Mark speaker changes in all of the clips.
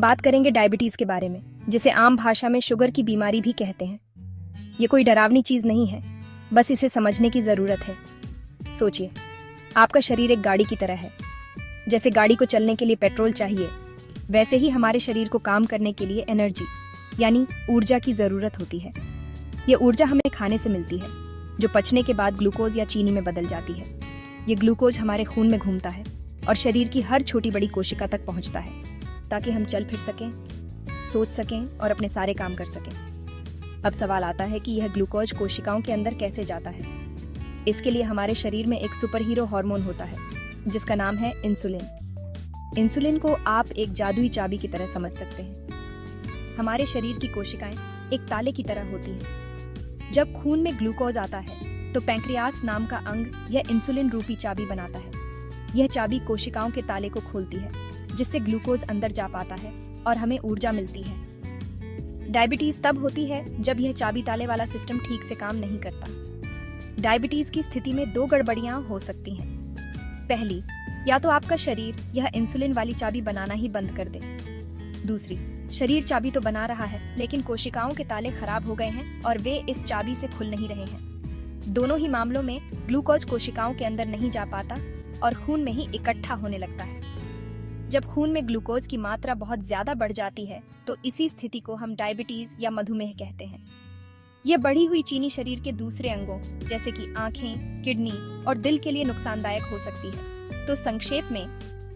Speaker 1: बात करेंगे डायबिटीज के बारे में, जिसे आम भाषा में शुगर की बीमारी भी कहते हैं। ये कोई डरावनी चीज नहीं है, बस इसे समझने की जरूरत है। सोचिए, आपका शरीर एक गाड़ी की तरह है। जैसे गाड़ी को चलने के लिए पेट्रोल चाहिए, वैसे ही हमारे शरीर को काम करने के लिए एनर्जी यानी ऊर्जा की जरूरत होती है। ये ऊर्जा हमें खाने से मिलती है, जो पचने के बाद ग्लूकोज या चीनी में बदल जाती है। ये ग्लूकोज हमारे खून में घूमता है और शरीर की हर छोटी बड़ी कोशिका तक पहुंचता है, ताकि हम चल फिर सकें, सोच सकें और अपने सारे काम कर सकें। अब सवाल आता है कि यह ग्लूकोज कोशिकाओं के अंदर कैसे जाता है। इसके लिए हमारे शरीर में एक सुपर हीरो हार्मोन होता है, जिसका नाम है इंसुलिन। इंसुलिन को आप एक जादुई चाबी की तरह समझ सकते हैं। हमारे शरीर की कोशिकाएं एक ताले की तरह होती हैं। जब खून में ग्लूकोज आता है, तो पैंक्रियास नाम का अंग यह इंसुलिन रूपी चाबी बनाता है। यह चाबी कोशिकाओं के ताले को खोलती है, जिससे ग्लूकोज अंदर जा पाता है और हमें ऊर्जा मिलती है। डायबिटीज तब होती है जब यह चाबी ताले वाला सिस्टम ठीक से काम नहीं करता। डायबिटीज की स्थिति में दो गड़बड़ियां हो सकती हैं। पहली, या तो आपका शरीर यह इंसुलिन वाली चाबी बनाना ही बंद कर दे। दूसरी, शरीर चाबी तो बना रहा है, लेकिन कोशिकाओं के ताले खराब हो गए हैं और वे इस चाबी से खुल नहीं रहे हैं। दोनों ही मामलों में ग्लूकोज कोशिकाओं के अंदर नहीं जा पाता और खून में ही इकट्ठा होने लगता है। जब खून में ग्लूकोज की मात्रा बहुत ज्यादा बढ़ जाती है, तो इसी स्थिति को हम डायबिटीज या मधुमेह कहते हैं। यह बढ़ी हुई चीनी शरीर के दूसरे अंगों जैसे कि आंखें, किडनी और दिल के लिए नुकसानदायक हो सकती है। तो संक्षेप में,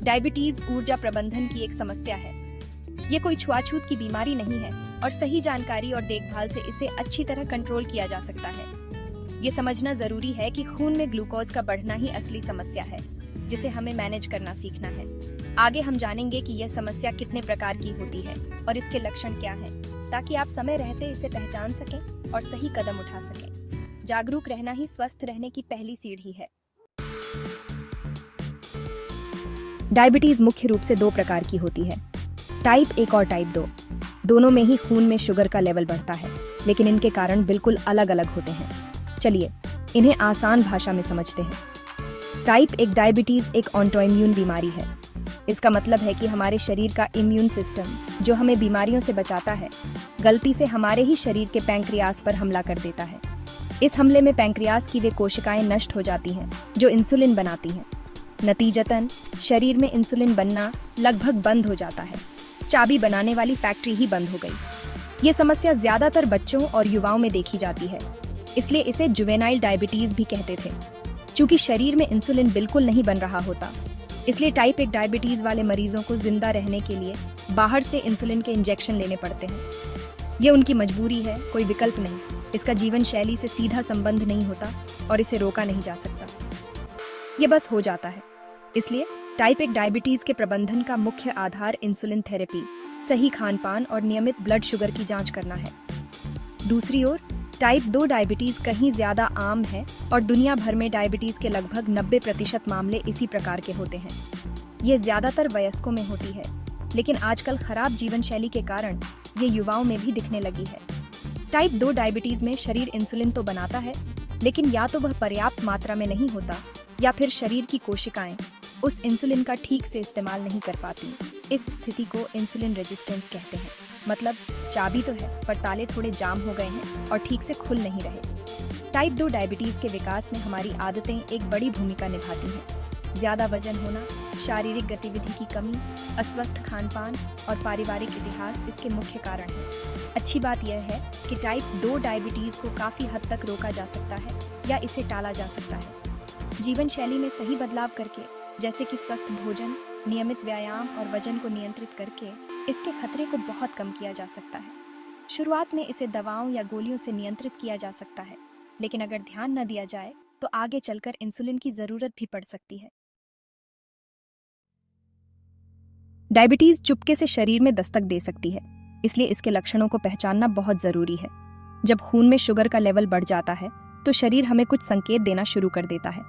Speaker 1: डायबिटीज ऊर्जा प्रबंधन की एक समस्या है। ये कोई छुआछूत की बीमारी नहीं है और सही जानकारी और देखभाल से इसे अच्छी तरह कंट्रोल किया जा सकता है। ये समझना जरूरी है कि खून में ग्लूकोज का बढ़ना ही असली समस्या है, जिसे हमें मैनेज करना सीखना है। आगे हम जानेंगे कि यह समस्या कितने प्रकार की होती है और इसके लक्षण क्या हैं, ताकि आप समय रहते इसे पहचान सकें और सही कदम उठा सकें। जागरूक रहना ही स्वस्थ रहने की पहली सीढ़ी है। डायबिटीज मुख्य रूप से दो प्रकार की होती है, टाइप 1 और टाइप 2। दोनों में ही खून में शुगर का लेवल बढ़ता है, लेकिन इनके कारण बिल्कुल अलग अलग होते हैं। चलिए इन्हें आसान भाषा में समझते हैं। टाइप 1 डायबिटीज एक ऑटोइम्यून बीमारी है। इसका मतलब है कि हमारे शरीर का इम्यून सिस्टम, जो हमें बीमारियों से बचाता है, गलती से हमारे ही शरीर के पैंक्रियास पर हमला कर देता है। इस हमले में पैंक्रियास की वे कोशिकाएं नष्ट हो जाती हैं जो इंसुलिन बनाती हैं। नतीजतन शरीर में इंसुलिन बनना लगभग बंद हो जाता है। चाबी बनाने वाली फैक्ट्री ही बंद हो गई। ये समस्या ज्यादातर बच्चों और युवाओं में देखी जाती है, इसलिए इसे जुवेनाइल डायबिटीज भी कहते थे। चूंकि शरीर में इंसुलिन बिल्कुल नहीं बन रहा होता, इसलिए टाइप 1 डायबिटीज वाले मरीजों को जिंदा रहने के लिए बाहर से इंसुलिन के इंजेक्शन लेने पड़ते हैं। ये उनकी मजबूरी है, कोई विकल्प नहीं। इसका जीवन शैली से सीधा संबंध नहीं होता और इसे रोका नहीं जा सकता। ये बस हो जाता है। इसलिए टाइप 1 डायबिटीज के प्रबंधन का मुख्य आधार इंसुलिन थेरेपी, सही खान-पान और नियमित ब्लड शुगर की जांच करना है। दूसरी ओर टाइप 2 डायबिटीज कहीं ज्यादा आम है और दुनिया भर में डायबिटीज के लगभग 90% मामले इसी प्रकार के होते हैं। ये ज्यादातर वयस्कों में होती है, लेकिन आजकल खराब जीवन शैली के कारण ये युवाओं में भी दिखने लगी है। टाइप 2 डायबिटीज में शरीर इंसुलिन तो बनाता है, लेकिन या तो वह पर्याप्त मात्रा में नहीं होता, या फिर शरीर की कोशिकाएं उस इंसुलिन का ठीक से इस्तेमाल नहीं कर पाती। इस स्थिति को इंसुलिन रेजिस्टेंस कहते हैं। मतलब चाबी तो है, पर ताले थोड़े जाम हो गए हैं और ठीक से खुल नहीं रहे। टाइप 2 डायबिटीज के विकास में हमारी आदतें एक बड़ी भूमिका निभाती हैं। ज्यादा वजन होना, शारीरिक गतिविधि की कमी, अस्वस्थ खान-पान और पारिवारिक इतिहास इसके मुख्य कारण हैं। अच्छी बात यह है कि टाइप 2 डायबिटीज को काफी हद तक रोका जा सकता है या इसे टाला जा सकता है। जीवन शैली में सही बदलाव करके, जैसे कि स्वस्थ भोजन, नियमित व्यायाम और वजन को नियंत्रित करके, इसके खतरे को बहुत कम किया जा सकता है। शुरुआत में इसे दवाओं या गोलियों से नियंत्रित किया जा सकता है, लेकिन अगर ध्यान न दिया जाए तो आगे चलकर इंसुलिन की जरूरत भी पड़ सकती है। डायबिटीज चुपके से शरीर में दस्तक दे सकती है, इसलिए इसके लक्षणों को पहचानना बहुत जरूरी है। जब खून में शुगर का लेवल बढ़ जाता है, तो शरीर हमें कुछ संकेत देना शुरू कर देता है।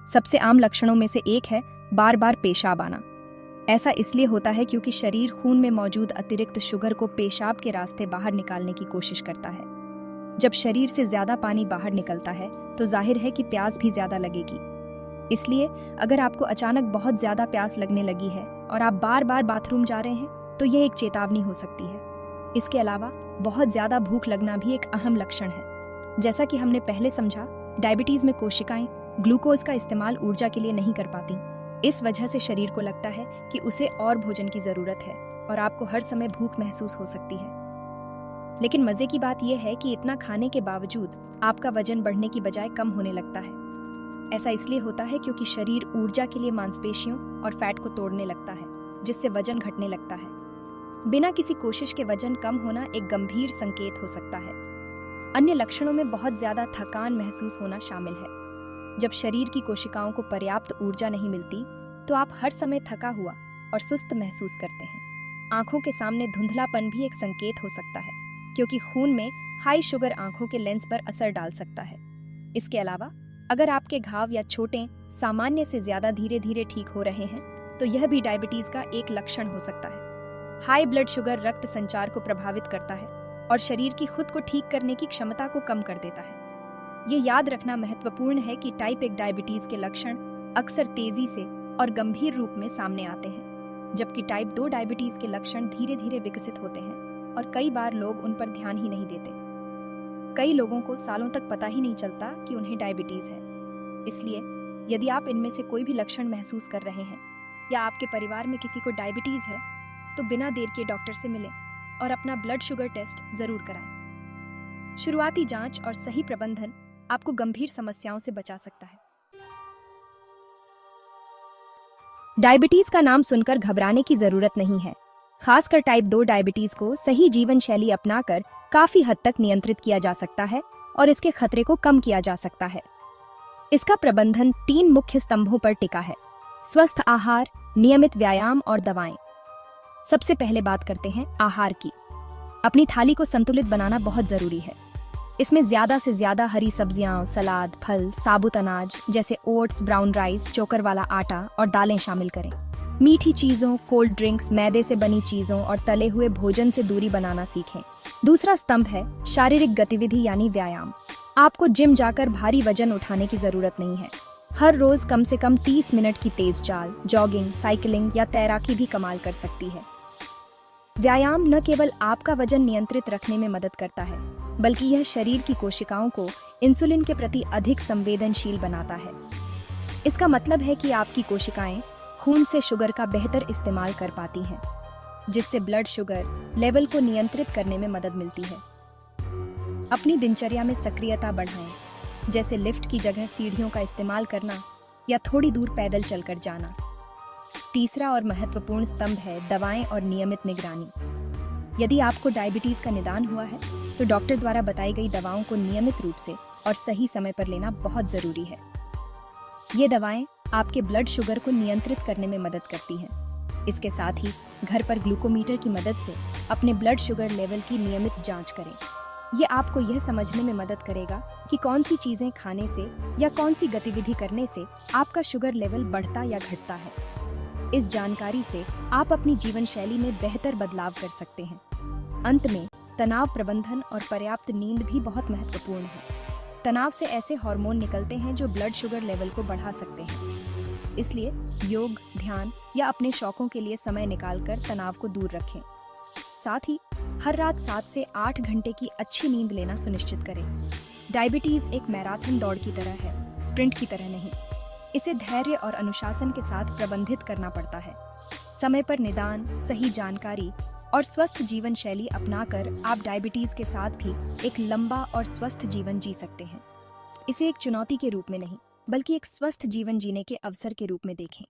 Speaker 1: सबसे आम लक्षणों में से एक है बार बार पेशाब आना। ऐसा इसलिए होता है क्योंकि शरीर खून में मौजूद अतिरिक्त शुगर को पेशाब के रास्ते बाहर निकालने की कोशिश करता है। जब शरीर से ज्यादा पानी बाहर निकलता है, तो जाहिर है कि प्यास भी ज्यादा लगेगी। इसलिए अगर आपको अचानक बहुत ज्यादा प्यास लगने लगी है और आप बार बार बाथरूम जा रहे हैं, तो यह एक चेतावनी हो सकती है। इसके अलावा बहुत ज्यादा भूख लगना भी एक अहम लक्षण है। जैसा कि हमने पहले समझा, डायबिटीज में कोशिकाएं ग्लूकोज का इस्तेमाल ऊर्जा के लिए नहीं कर पाती। इस वजह से शरीर को लगता है कि उसे और भोजन की जरूरत है और आपको हर समय भूख महसूस हो सकती है। लेकिन मजे की बात यह है कि इतना खाने के बावजूद आपका वजन बढ़ने की बजाय कम होने लगता है। ऐसा इसलिए होता है क्योंकि शरीर ऊर्जा के लिए मांसपेशियों और फैट को तोड़ने लगता है, जिससे वजन घटने लगता है। बिना किसी कोशिश के वजन कम होना एक गंभीर संकेत हो सकता है। अन्य लक्षणों में बहुत ज्यादा थकान महसूस होना शामिल है। जब शरीर की कोशिकाओं को पर्याप्त ऊर्जा नहीं मिलती तो आप हर समय थका हुआ और सुस्त महसूस करते हैं। आंखों के सामने धुंधलापन भी एक संकेत हो सकता है, क्योंकि खून में हाई शुगर आंखों के लेंस पर असर डाल सकता है। इसके अलावा अगर आपके घाव या चोटें सामान्य से ज्यादा धीरे धीरे ठीक हो रहे हैं तो यह भी डायबिटीज का एक लक्षण हो सकता है। हाई ब्लड शुगर रक्त संचार को प्रभावित करता है और शरीर की खुद को ठीक करने की क्षमता को कम कर देता है। ये याद रखना महत्वपूर्ण है कि टाइप 1 डायबिटीज के लक्षण अक्सर तेजी से और गंभीर रूप में सामने आते हैं, जबकि टाइप 2 डायबिटीज के लक्षण धीरे धीरे विकसित होते हैं और कई बार लोग उन पर ध्यान ही नहीं देते। कई लोगों को सालों तक पता ही नहीं चलता कि उन्हें डायबिटीज है। इसलिए यदि आप इनमें से कोई भी लक्षण महसूस कर रहे हैं या आपके परिवार में किसी को डायबिटीज है तो बिना देर किए डॉक्टर से मिलें और अपना ब्लड शुगर टेस्ट जरूर कराएं। शुरुआती जांच और सही प्रबंधन आपको गंभीर समस्याओं से बचा सकता है। डायबिटीज का नाम सुनकर घबराने की जरूरत नहीं है। खासकर टाइप 2 डायबिटीज को सही जीवन शैली अपनाकर काफी हद तक नियंत्रित किया जा सकता है और इसके खतरे को कम किया जा सकता है। इसका प्रबंधन 3 मुख्य स्तंभों पर टिका है: स्वस्थ आहार, नियमित व्यायाम और दवाएं। सबसे पहले बात करते हैं आहार की। अपनी थाली को संतुलित बनाना बहुत जरूरी है। इसमें ज्यादा से ज्यादा हरी सब्जियां, सलाद, फल, साबुत अनाज जैसे ओट्स, ब्राउन राइस, चोकर वाला आटा और दालें शामिल करें। मीठी चीजों, कोल्ड ड्रिंक्स, मैदे से बनी चीजों और तले हुए भोजन से दूरी बनाना सीखें। दूसरा स्तंभ है शारीरिक गतिविधि यानी व्यायाम। आपको जिम जाकर भारी वजन उठाने की जरूरत नहीं है। हर रोज कम से कम 30 मिनट की तेज चाल, जॉगिंग, साइकिलिंग या तैराकी भी कमाल कर सकती है। व्यायाम न केवल आपका वजन नियंत्रित रखने में मदद करता है, बल्कि यह शरीर की कोशिकाओं को इंसुलिन के प्रति अधिक संवेदनशील बनाता है। इसका मतलब है कि आपकी कोशिकाएं खून से शुगर का बेहतर इस्तेमाल कर पाती हैं, जिससे ब्लड शुगर लेवल को नियंत्रित करने में मदद मिलती है। अपनी दिनचर्या में सक्रियता बढ़ाएं, जैसे लिफ्ट की जगह सीढ़ियों का इस्तेमाल करना या थोड़ी दूर पैदल चलकर जाना। तीसरा और महत्वपूर्ण स्तंभ है दवाएं और नियमित निगरानी। यदि आपको डायबिटीज का निदान हुआ है तो डॉक्टर द्वारा बताई गई दवाओं को नियमित रूप से और सही समय पर लेना बहुत जरूरी है। ये दवाएं आपके ब्लड शुगर को नियंत्रित करने में मदद करती हैं। इसके साथ ही घर पर ग्लूकोमीटर की मदद से अपने ब्लड शुगर लेवल की नियमित जांच करें। ये आपको यह समझने में मदद करेगा कि कौन सी चीजें खाने से या कौन सी गतिविधि करने से आपका शुगर लेवल बढ़ता या घटता है। इस जानकारी से आप अपनी जीवन शैली में बेहतर बदलाव कर सकते हैं। अंत में तनाव प्रबंधन और पर्याप्त नींद भी बहुत महत्वपूर्ण है। तनाव से ऐसे हार्मोन निकलते हैं जो ब्लड शुगर लेवल को बढ़ा सकते हैं। इसलिए योग, ध्यान या अपने शौकों के लिए समय निकालकर तनाव को दूर रखें। साथ ही हर रात 7 से 8 घंटे की अच्छी नींद लेना सुनिश्चित करें। डायबिटीज एक मैराथन दौड़ की तरह है, स्प्रिंट की तरह नहीं। इसे धैर्य और अनुशासन के साथ प्रबंधित करना पड़ता है। समय पर निदान, सही जानकारी और स्वस्थ जीवन शैली अपनाकर आप डायबिटीज के साथ भी एक लंबा और स्वस्थ जीवन जी सकते हैं। इसे एक चुनौती के रूप में नहीं, बल्कि एक स्वस्थ जीवन जीने के अवसर के रूप में देखें।